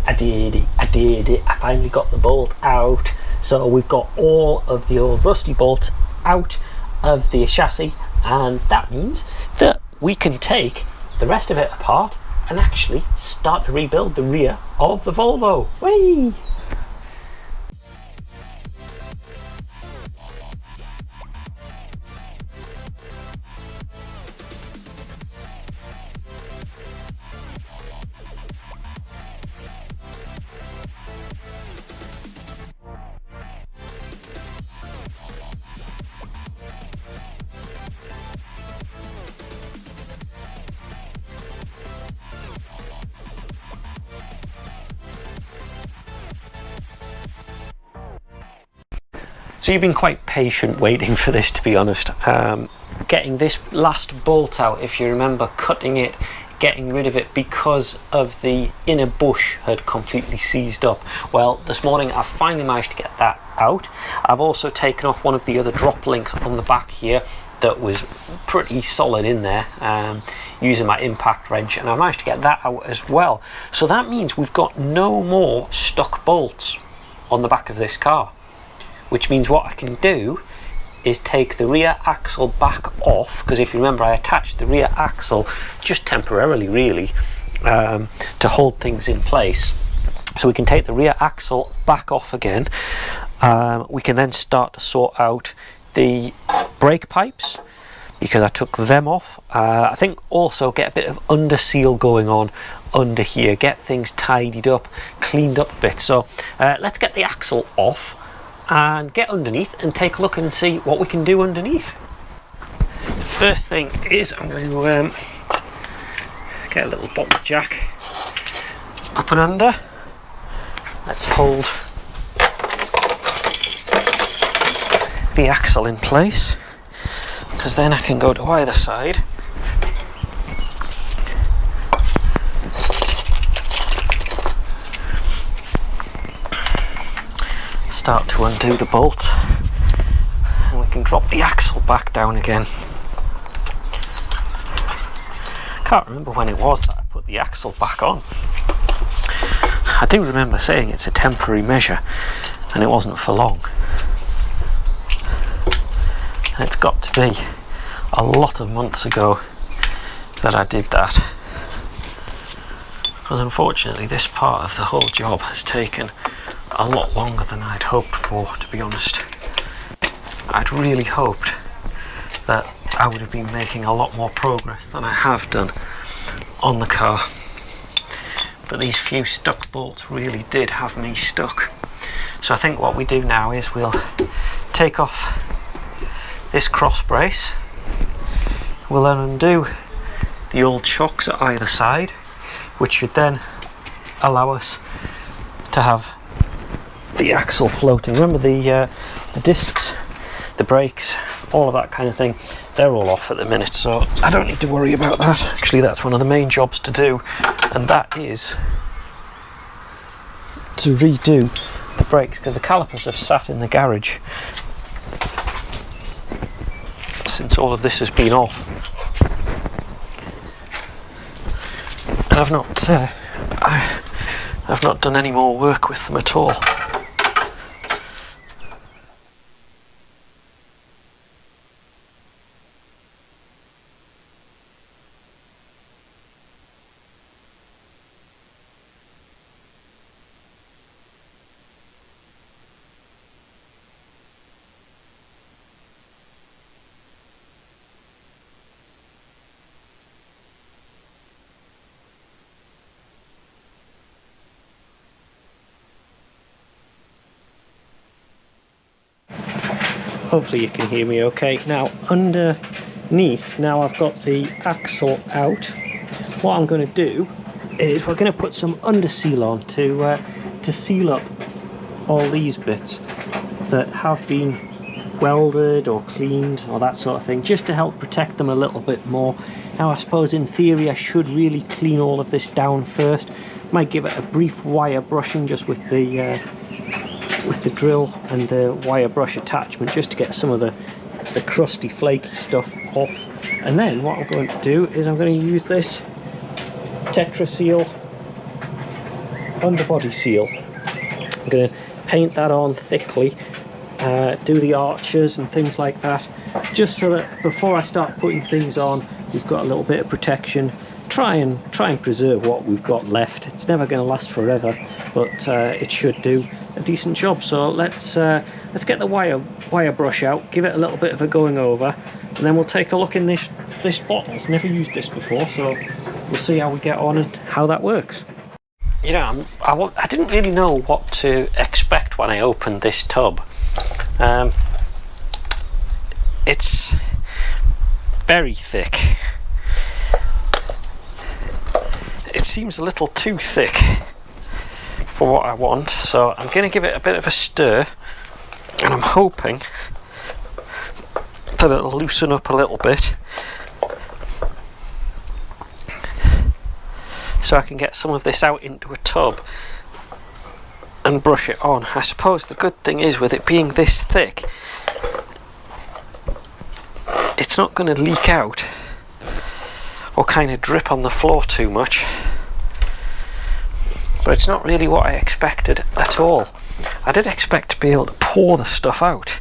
I did it. I finally got the bolt out. So we've got all of the old rusty bolts out of the chassis, and that means that we can take the rest of it apart and actually start to rebuild the rear of the Volvo. Whee! So you've been quite patient waiting for this, to be honest. Getting this last bolt out, if you remember, cutting it, getting rid of it because of the inner bush had completely seized up. Well, this morning I finally managed to get that out. I've also taken off one of the other drop links on the back here that was pretty solid in there, using my impact wrench, and I managed to get that out as well. So that means we've got no more stock bolts on the back of this car, which means what I can do is take the rear axle back off, because if you remember I attached the rear axle just temporarily really to hold things in place. So we can take the rear axle back off again. We can then start to sort out the brake pipes, because I took them off. I think also get a bit of under seal going on under here, get things tidied up, cleaned up a bit. So let's get the axle off and get underneath and take a look and see what we can do underneath. First thing is I'm going to get a little bottle jack up and under. Let's hold the axle in place, because then I can go to either side. Start to undo the bolt, and we can drop the axle back down again. Can't remember when it was that I put the axle back on. I do remember saying it's a temporary measure, and it wasn't for long. And it's got to be a lot of months ago that I did that, because unfortunately this part of the whole job has taken a lot longer than I'd hoped for, to be honest. I'd really hoped that I would have been making a lot more progress than I have done on the car, but these few stuck bolts really did have me stuck. So I think what we do now is we'll take off this cross brace, we'll then undo the old chocks at either side, which should then allow us to have the axle floating. Remember the discs, the brakes, all of that kind of thing, they're all off at the minute, so I don't need to worry about that. Actually, that's one of the main jobs to do, and that is to redo the brakes, because the calipers have sat in the garage since all of this has been off, and I've not done any more work with them at all. Hopefully you can hear me okay. Now underneath, now I've got the axle out, what I'm going to do is we're going to put some under seal on to seal up all these bits that have been welded or cleaned or that sort of thing, just to help protect them a little bit more. Now I suppose in theory I should really clean all of this down first. Might give it a brief wire brushing just with the drill and the wire brush attachment, just to get some of the crusty flaky stuff off. And then what I'm going to do is I'm going to use this Tetroseal underbody seal. I'm going to paint that on thickly, do the arches and things like that, just so that before I start putting things on, we've got a little bit of protection. Try and preserve what we've got left. It's never going to last forever, but it should do a decent job. So let's get the wire brush out, give it a little bit of a going over, and then we'll take a look in this bottle. I've never used this before, so we'll see how we get on and how that works. You know, I didn't really know what to expect when I opened this tub. It's very thick. It seems a little too thick for what I want, so I'm going to give it a bit of a stir, and I'm hoping that it'll loosen up a little bit so I can get some of this out into a tub and brush it on. I suppose the good thing is, with it being this thick, it's not going to leak out or kind of drip on the floor too much, but it's not really what I expected at all. I did expect to be able to pour the stuff out,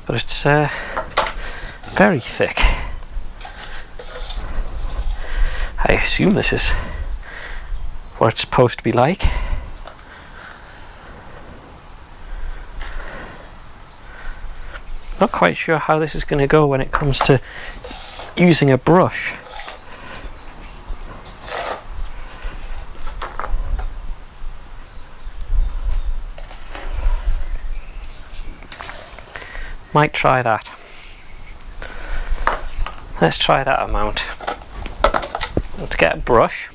but it's very thick. I assume this is what it's supposed to be like. Not quite sure how this is going to go when it comes to using a brush. Might try that. Let's try that amount. Let's get a brush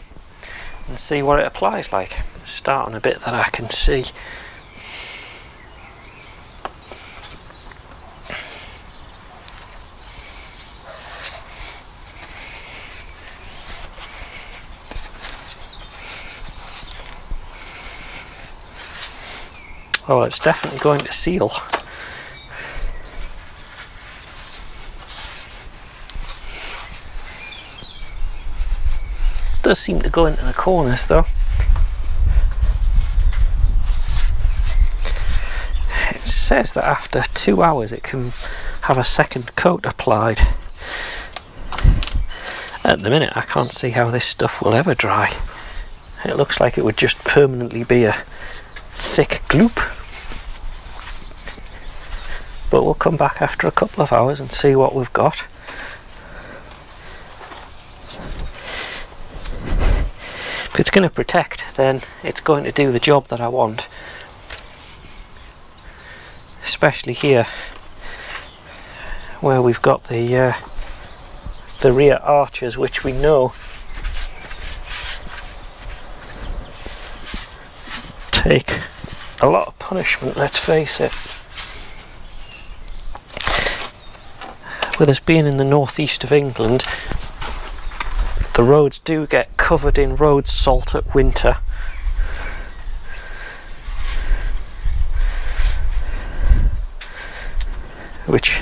and see what it applies like. Start on a bit that I can see. Oh, it's definitely going to seal. Does seem to go into the corners though. It says that after 2 hours it can have a second coat applied. At the minute I can't see how this stuff will ever dry. It looks like it would just permanently be a thick gloop. But we'll come back after a couple of hours and see what we've got. If it's going to protect, then it's going to do the job that I want. Especially here, where we've got the rear arches, which we know take a lot of punishment, let's face it. With us being in the northeast of England, the roads do get covered in road salt at winter. Which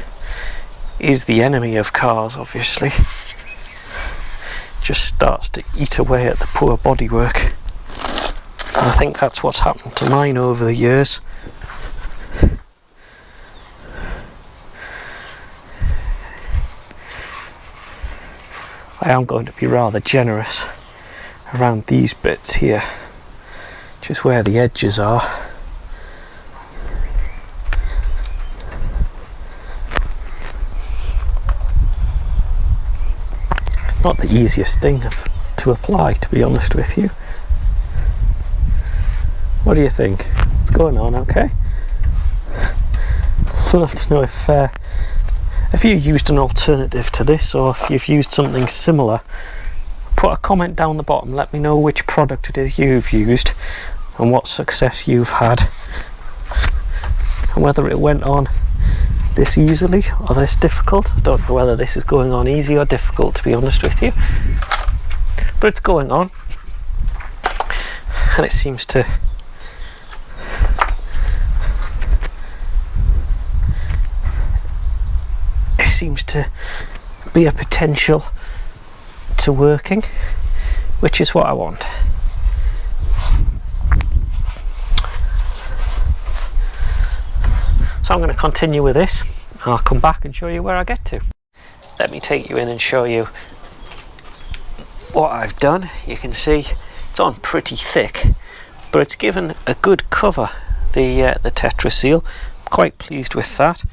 is the enemy of cars, obviously. Just starts to eat away at the poor bodywork. And I think that's what's happened to mine over the years. I am going to be rather generous around these bits here, which is where the edges are. Not the easiest thing to apply, to be honest with you. What do you think? What's going on? Okay? I'd love to know if you used an alternative to this, or if you've used something similar. Put a comment down the bottom, let me know which product it is you've used and what success you've had, and whether it went on this easily or this difficult. I don't know whether this is going on easy or difficult, to be honest with you, but it's going on, and it seems to seems to be a potential to working, which is what I want. So I'm going to continue with this. I'll come back and show you where I get to. Let me take you in and show you what I've done. You can see it's on pretty thick, but it's given a good cover, the Tetroseal. I'm quite pleased with that.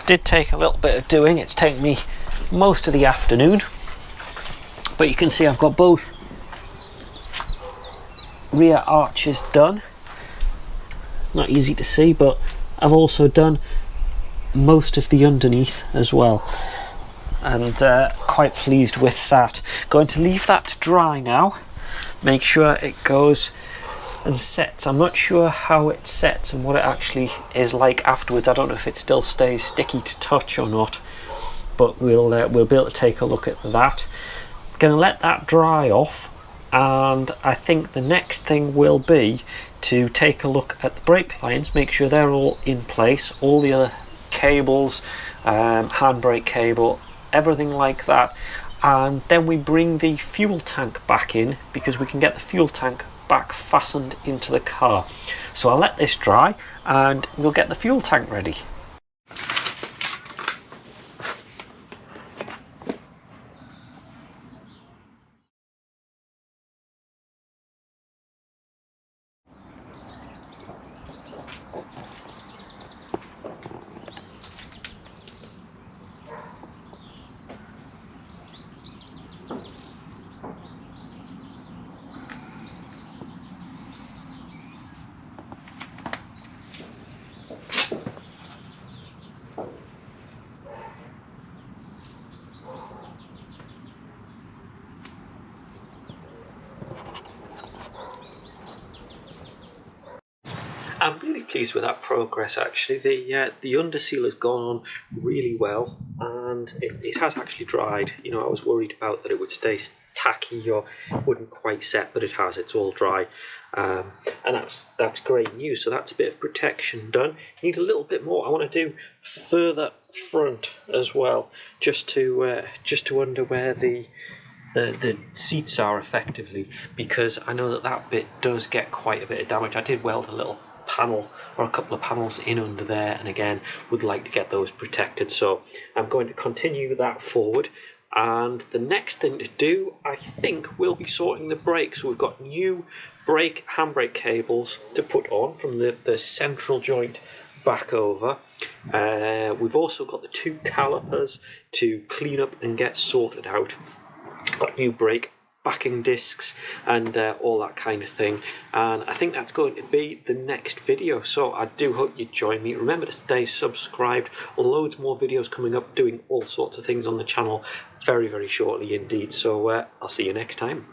Did take a little bit of doing. It's taken me most of the afternoon, but you can see I've got both rear arches done. Not easy to see, but I've also done most of the underneath as well, and quite pleased with that. Going to leave that to dry now, make sure it goes and sets. I'm not sure how it sets and what it actually is like afterwards. I don't know if it still stays sticky to touch or not, but we'll be able to take a look at that. Going to let that dry off, and I think the next thing will be to take a look at the brake lines, make sure they're all in place, all the other cables, handbrake cable, everything like that, and then we bring the fuel tank back in, because we can get the fuel tank back fastened into the car. So I'll let this dry and we'll get the fuel tank ready. I'm really pleased with that progress actually. The underseal has gone on really well, and it has actually dried. You know, I was worried about that it would stay tacky or wouldn't quite set, but it has. It's all dry, and that's great news. So that's a bit of protection done. Need a little bit more. I want to do further front as well, just to under where the seats are effectively, because I know that bit does get quite a bit of damage. I did weld a little panel or a couple of panels in under there, and again would like to get those protected, so I'm going to continue that forward. And the next thing to do, I think, will be sorting the brakes. So we've got new handbrake cables to put on from the central joint back over. We've also got the two calipers to clean up and get sorted out. Got new brake backing discs and all that kind of thing, and I think that's going to be the next video, so I do hope you join me. Remember to stay subscribed. Loads more videos coming up, doing all sorts of things on the channel very, very shortly indeed, so I'll see you next time.